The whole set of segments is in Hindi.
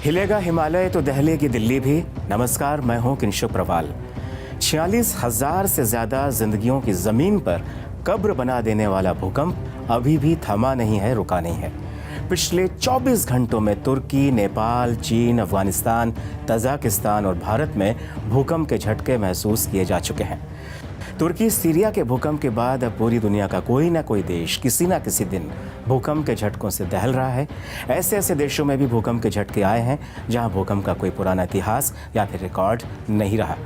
हिलेगा हिमालय तो दहलेगी दिल्ली भी। नमस्कार, मैं हूं किंशु प्रवाल। 46,000 से ज्यादा जिंदगियों की जमीन पर कब्र बना देने वाला भूकंप अभी भी थमा नहीं है, रुका नहीं है। पिछले 24 घंटों में तुर्की, नेपाल, चीन, अफगानिस्तान, तजाकिस्तान और भारत में भूकंप के झटके महसूस किए जा चुके हैं। तुर्की सीरिया के भूकंप के बाद अब पूरी दुनिया का कोई ना कोई देश किसी ना किसी दिन भूकंप के झटकों से दहल रहा है। ऐसे ऐसे देशों में भी भूकंप के झटके आए हैं जहां भूकंप का कोई पुराना इतिहास या फिर रिकॉर्ड नहीं रहा।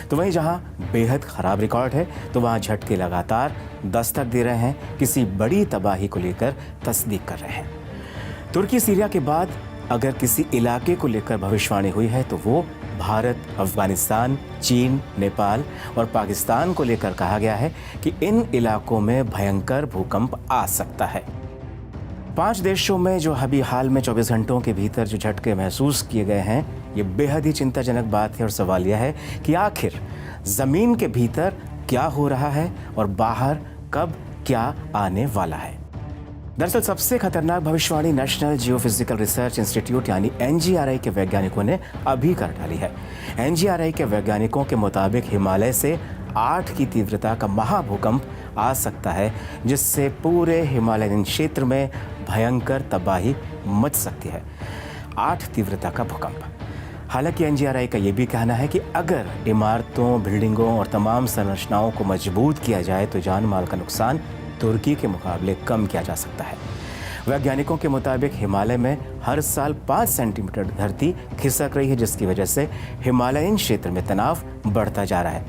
तो वहीं जहां बेहद ख़राब रिकॉर्ड है तो वहां झटके लगातार दस्तक दे रहे हैं, किसी बड़ी तबाही को लेकर तस्दीक कर रहे हैं। तुर्की सीरिया के बाद अगर किसी इलाके को लेकर भविष्यवाणी हुई है तो वो भारत, अफगानिस्तान, चीन, नेपाल और पाकिस्तान को लेकर कहा गया है कि इन इलाकों में भयंकर भूकंप आ सकता है। 5 देशों में जो अभी हाल में 24 घंटों के भीतर जो झटके महसूस किए गए हैं, ये बेहद ही चिंताजनक बात है। और सवाल यह है कि आखिर जमीन के भीतर क्या हो रहा है और बाहर कब क्या आने वाला है। दरअसल सबसे खतरनाक भविष्यवाणी नेशनल जियोफिजिकल रिसर्च इंस्टीट्यूट यानी एनजीआरआई के वैज्ञानिकों ने अभी कर डाली है। एनजीआरआई के वैज्ञानिकों के मुताबिक हिमालय से 8 की तीव्रता का महाभूकंप आ सकता है, जिससे पूरे हिमालयन क्षेत्र में भयंकर तबाही मच सकती है। 8 तीव्रता का भूकंप। हालांकि एनजीआरआई का ये भी कहना है कि अगर इमारतों, बिल्डिंगों और तमाम संरचनाओं को मजबूत किया जाए तो जान माल का नुकसान तुर्की के मुकाबले कम किया जा सकता है। वैज्ञानिकों के मुताबिक हिमालय में हर साल 5 सेंटीमीटर धरती खिसक रही है, जिसकी वजह से हिमालयन क्षेत्र में तनाव बढ़ता जा रहा है।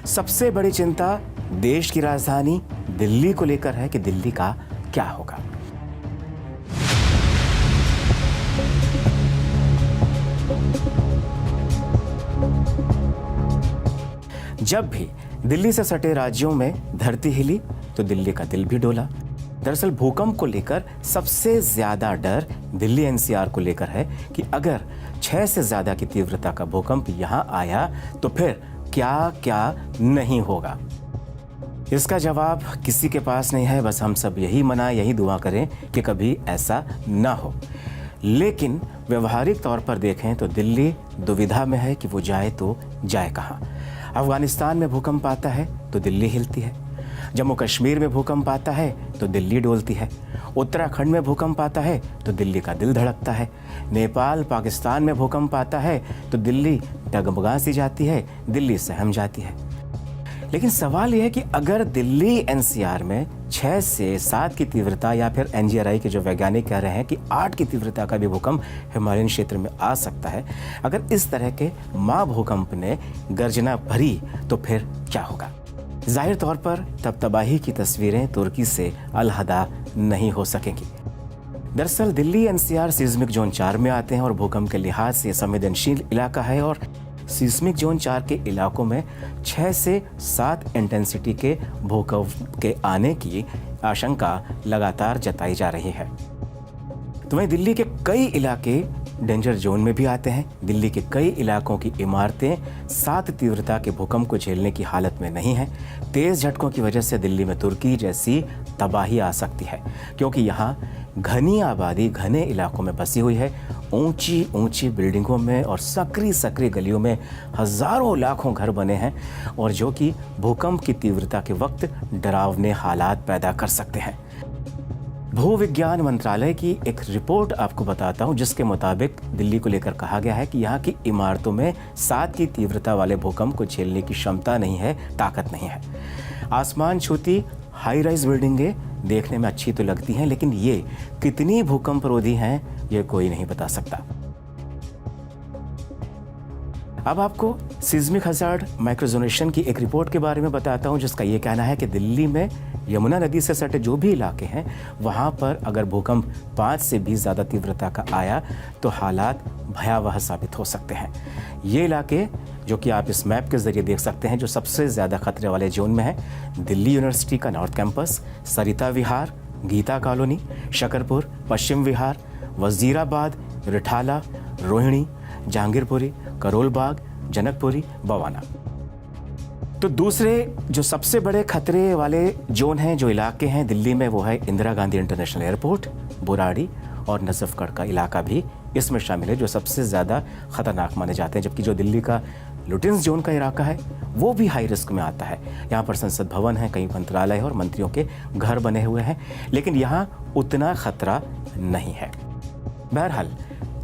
सबसे बड़ी चिंता देश की राजधानी दिल्ली को लेकर है कि दिल्ली का क्या होगा। जब भी दिल्ली से सटे राज्यों में धरती हिली तो दिल्ली का दिल भी डोला। दरअसल भूकंप को लेकर सबसे ज्यादा डर दिल्ली एनसीआर को लेकर है कि अगर 6 से ज्यादा की तीव्रता का भूकंप यहां आया तो फिर क्या क्या नहीं होगा। इसका जवाब किसी के पास नहीं है, बस हम सब यही दुआ करें कि कभी ऐसा ना हो। लेकिन व्यवहारिक तौर पर देखें तो दिल्ली दुविधा में है कि वो जाए तो जाए कहां। अफगानिस्तान में भूकंप आता है तो दिल्ली हिलती है, जम्मू कश्मीर में भूकंप आता है तो दिल्ली डोलती है, उत्तराखंड में भूकंप आता है तो दिल्ली का दिल धड़कता है, नेपाल, पाकिस्तान में भूकंप आता है तो दिल्ली डगमगा सी जाती है, दिल्ली सहम जाती है। लेकिन सवाल यह है कि अगर दिल्ली एनसीआर में 6 से 7 की तीव्रता या फिर एनजीआरआई के जो वैज्ञानिक कह रहे हैं कि 8 की तीव्रता का भी भूकंप हिमालयन क्षेत्र में आ सकता है, अगर इस तरह के महाभूकंप ने गर्जना भरी तो फिर क्या होगा। जाहिर तौर पर तब तबाही की तस्वीरें तुर्की से अलहदा नहीं हो सकेंगी। दरअसल दिल्ली एनसीआर सीस्मिक जोन 4 में आते हैं और भूकंप के लिहाज से संवेदनशील इलाका है और सीस्मिक जोन 4 के इलाकों में 6 से 7 इंटेंसिटी के भूकंप के आने की आशंका लगातार जताई जा रही है। तो वहीं दिल्ली के कई इलाके डेंजर जोन में भी आते हैं। दिल्ली के कई इलाकों की इमारतें 7 तीव्रता के भूकंप को झेलने की हालत में नहीं हैं। तेज झटकों की वजह से दिल्ली में तुर्की जैसी तबाही आ सकती है, क्योंकि यहाँ घनी आबादी घने इलाकों में बसी हुई है। ऊंची ऊंची बिल्डिंगों में और सकरी गलियों में हजारों लाखों घर बने हैं और जो कि भूकंप की तीव्रता के वक्त डरावने हालात पैदा कर सकते हैं। भूविज्ञान मंत्रालय की एक रिपोर्ट आपको बताता हूं, जिसके मुताबिक दिल्ली को लेकर कहा गया है कि यहाँ की इमारतों में 7 की तीव्रता वाले भूकंप को झेलने की क्षमता नहीं है, ताकत नहीं है। आसमान छूती हाई राइज बिल्डिंगें देखने में अच्छी तो लगती हैं, लेकिन ये कितनी भूकंप रोधी हैं ये कोई नहीं बता सकता। अब आपको सिस्मिक हजार्ड माइक्रोजोनेशन की एक रिपोर्ट के बारे में बताता हूं, जिसका ये कहना है कि दिल्ली में यमुना नदी से सटे जो भी इलाके हैं वहां पर अगर भूकंप 5 से भी ज़्यादा तीव्रता का आया तो हालात भयावह साबित हो सकते हैं। ये इलाके जो कि आप इस मैप के जरिए देख सकते हैं, जो सबसे ज़्यादा खतरे वाले जोन में है, दिल्ली यूनिवर्सिटी का नॉर्थ कैंपस, सरिता विहार, गीता कॉलोनी, शकरपुर, पश्चिम विहार, वजीराबाद, रिठाला, रोहिणी, जहांगीरपुरी, करोल बाग, जनकपुरी, बवाना। तो दूसरे जो सबसे बड़े खतरे वाले जोन हैं, जो इलाके हैं दिल्ली में, वो है इंदिरा गांधी इंटरनेशनल एयरपोर्ट, बुराड़ी और नजफगढ़ का इलाका भी इसमें शामिल है, जो सबसे ज़्यादा खतरनाक माने जाते हैं। जबकि जो दिल्ली का लुटेंस जोन का इलाका है वो भी हाई रिस्क में आता है। यहाँ पर संसद भवन है, कई मंत्रालय है और मंत्रियों के घर बने हुए हैं, लेकिन यहाँ उतना खतरा नहीं है। बहरहाल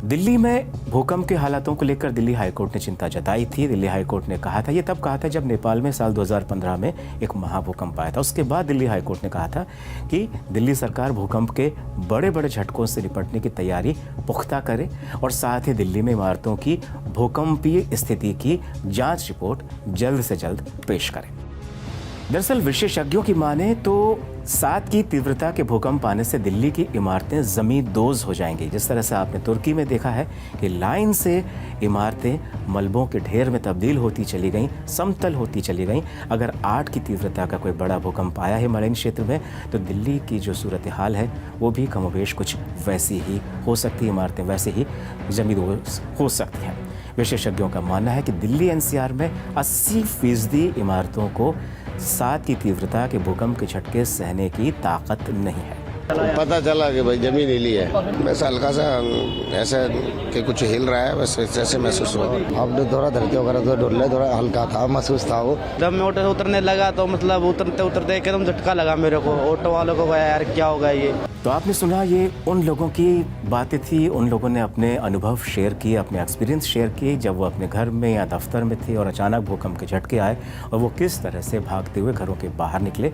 दिल्ली में भूकंप के हालातों को लेकर दिल्ली हाईकोर्ट ने चिंता जताई थी। दिल्ली हाईकोर्ट ने कहा था, ये तब कहा था जब नेपाल में साल 2015 में एक महाभूकंप आया था। उसके बाद दिल्ली हाईकोर्ट ने कहा था कि दिल्ली सरकार भूकंप के बड़े बड़े झटकों से निपटने की तैयारी पुख्ता करे और साथ ही दिल्ली में इमारतों की भूकंपीय स्थिति की जांच रिपोर्ट जल्द से जल्द पेश करे। दरअसल विशेषज्ञों की माने तो 7 की तीव्रता के भूकंप आने से दिल्ली की इमारतें ज़मींदोज़ हो जाएंगी। जिस तरह से आपने तुर्की में देखा है कि लाइन से इमारतें मलबों के ढेर में तब्दील होती चली गईं, समतल होती चली गईं। अगर 8 की तीव्रता का कोई बड़ा भूकंप आया है मरीन क्षेत्र में, तो दिल्ली की जो सूरत हाल है वो भी कमोबेश कुछ वैसी ही हो सकती है, इमारतें वैसे ही ज़मींदोज़ हो सकती हैं। विशेषज्ञों का मानना है कि दिल्ली एनसीआर में 80% इमारतों को 7 की तीव्रता के भूकंप के झटके सहने की ताकत नहीं है। पता चला कि भाई जमीन हिली है, बस हल्का सा ऐसा कि कुछ हिल रहा है, बस ऐसे महसूस हुआ। अब थोड़ा धरती वगैरह तो डोले, थोड़ा हल्का था, महसूस था वो। जब मैं ऑटो उतरने लगा तो मतलब उतरते उतरते एकदम झटका लगा मेरे को। ऑटो वालों को यार क्या होगा ये। तो आपने सुना, ये उन लोगों की बातें थी। उन लोगों ने अपने अनुभव शेयर किए, अपने एक्सपीरियंस शेयर किए जब वो अपने घर में या दफ्तर में थे और अचानक भूकंप के झटके आए और वो किस तरह से भागते हुए घरों के बाहर निकले।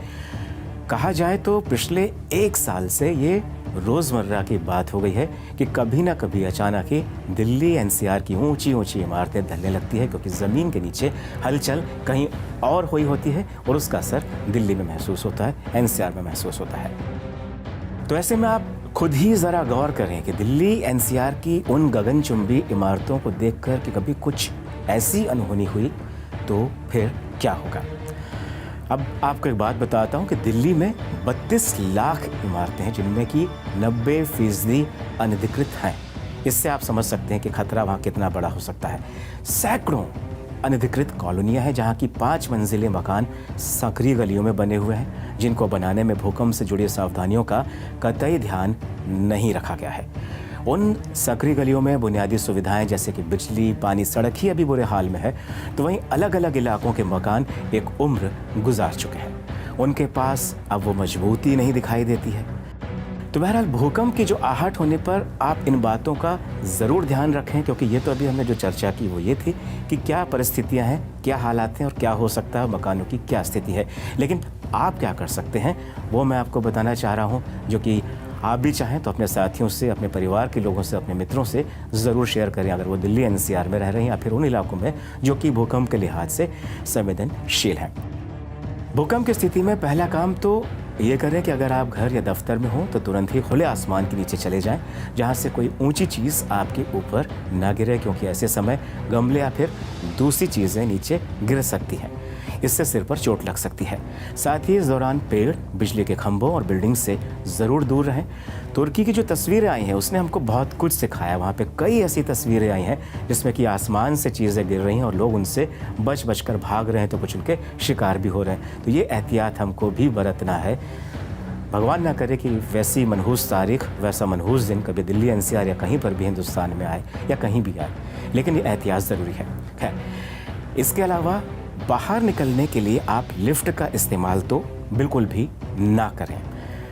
कहा जाए तो पिछले 1 साल से ये रोज़मर्रा की बात हो गई है कि कभी ना कभी अचानक ही दिल्ली एनसीआर की ऊंची ऊंची इमारतें ढलने लगती है, क्योंकि ज़मीन के नीचे हलचल कहीं और हुई होती है और उसका असर दिल्ली में महसूस होता है, एनसीआर में महसूस होता है। तो ऐसे में आप खुद ही ज़रा गौर करें कि दिल्ली एनसीआर की उन गगनचुंबी इमारतों को देखकर कि कभी कुछ ऐसी अनहोनी हुई तो फिर क्या होगा। अब आपको एक बात बताता हूँ कि दिल्ली में 32 लाख इमारतें हैं, जिनमें कि 90% अनधिकृत हैं। इससे आप समझ सकते हैं कि खतरा वहाँ कितना बड़ा हो सकता है। सैकड़ों अनधिकृत कॉलोनियाँ हैं जहाँ की 5 मंजिले मकान संकरी गलियों में बने हुए हैं, जिनको बनाने में भूकंप से जुड़ी सावधानियों का कतई ध्यान नहीं रखा गया है। उन संकरी गलियों में बुनियादी सुविधाएं जैसे कि बिजली, पानी, सड़क ही अभी बुरे हाल में है, तो वहीं अलग अलग इलाकों के मकान एक उम्र गुजार चुके हैं। उनके पास अब वो मजबूती नहीं दिखाई देती है। तो बहरहाल भूकंप की जो आहट होने पर आप इन बातों का ज़रूर ध्यान रखें, क्योंकि ये तो अभी हमने जो चर्चा की वो ये थी कि क्या परिस्थितियां हैं, क्या हालात हैं और क्या हो सकता है, मकानों की क्या स्थिति है। लेकिन आप क्या कर सकते हैं वो मैं आपको बताना चाह रहा हूँ, जो कि आप भी चाहें तो अपने साथियों से, अपने परिवार के लोगों से, अपने मित्रों से ज़रूर शेयर करें, अगर वो दिल्ली एनसीआर में रह रहे हैं या फिर उन इलाकों में जो कि भूकंप के लिहाज से संवेदनशील हैं। भूकंप की स्थिति में पहला काम तो ये करें कि अगर आप घर या दफ्तर में हो तो तुरंत ही खुले आसमान के नीचे चले जाएं, जहां से कोई ऊंची चीज़ आपके ऊपर ना गिरे, क्योंकि ऐसे समय गमले या फिर दूसरी चीज़ें नीचे गिर सकती हैं। इससे सिर पर चोट लग सकती है। साथ ही इस दौरान पेड़, बिजली के खंभों और बिल्डिंग से ज़रूर दूर रहें। तुर्की की जो तस्वीरें आई हैं उसने हमको बहुत कुछ सिखाया। वहाँ पे कई ऐसी तस्वीरें आई हैं जिसमें कि आसमान से चीज़ें गिर रही हैं और लोग उनसे बच कर भाग रहे हैं, तो कुछ उनके शिकार भी हो रहे हैं। तो ये एहतियात हमको भी बरतना है। भगवान ना करे कि वैसी मनहूस तारीख, वैसा मनहूस दिन कभी दिल्ली एनसीआर या कहीं पर भी हिंदुस्तान में आए या कहीं भी आए, लेकिन ये एहतियात ज़रूरी है। खैर, इसके अलावा बाहर निकलने के लिए आप लिफ्ट का इस्तेमाल तो बिल्कुल भी ना करें।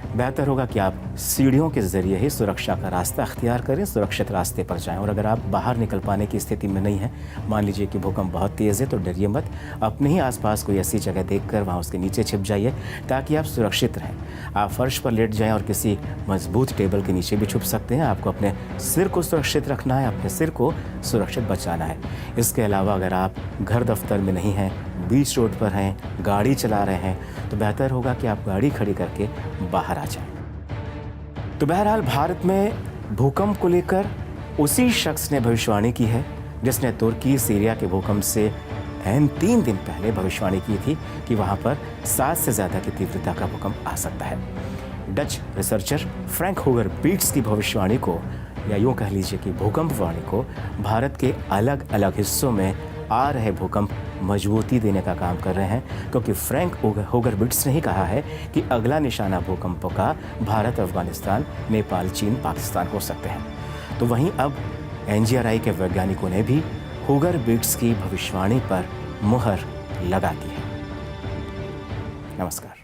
बेहतर होगा कि आप सीढ़ियों के ज़रिए ही सुरक्षा का रास्ता अख्तियार करें, सुरक्षित रास्ते पर जाएं। और अगर आप बाहर निकल पाने की स्थिति में नहीं हैं, मान लीजिए कि भूकंप बहुत तेज़ है, तो डरिए मत। अपने ही आसपास कोई ऐसी जगह देखकर वहाँ उसके नीचे छिप जाइए ताकि आप सुरक्षित रहें। आप फर्श पर लेट जाएं और किसी मजबूत टेबल के नीचे भी छुप सकते हैं। आपको अपने सिर को सुरक्षित रखना है, अपने सिर को सुरक्षित बचाना है। इसके अलावा अगर आप घर दफ्तर में नहीं हैं, बीच रोड पर हैं, गाड़ी चला रहे हैं, तो बेहतर होगा कि आप गाड़ी खड़ी करके बाहर आ जाएं। तो बहरहाल भारत में भूकंप को लेकर उसी शख्स ने भविष्यवाणी की है जिसने तुर्की, सीरिया के भूकंप से 3 दिन पहले भविष्यवाणी की थी कि वहां पर 7 से ज़्यादा की तीव्रता का भूकंप आ सकता है। डच रिसर्चर फ्रैंक हुगर बीट्स की भविष्यवाणी को, या यूँ कह लीजिए कि भूकंपवाणी को, भारत के अलग अलग हिस्सों में आ रहे भूकंप मजबूती देने का काम कर रहे हैं, क्योंकि फ्रैंक हुगर बीट्स ने ही कहा है कि अगला निशाना भूकंपों का भारत, अफगानिस्तान, नेपाल, चीन, पाकिस्तान हो सकते हैं। तो वहीं अब एनजीआरआई के वैज्ञानिकों ने भी हुगर बीट्स की भविष्यवाणी पर मुहर लगा दी है। नमस्कार।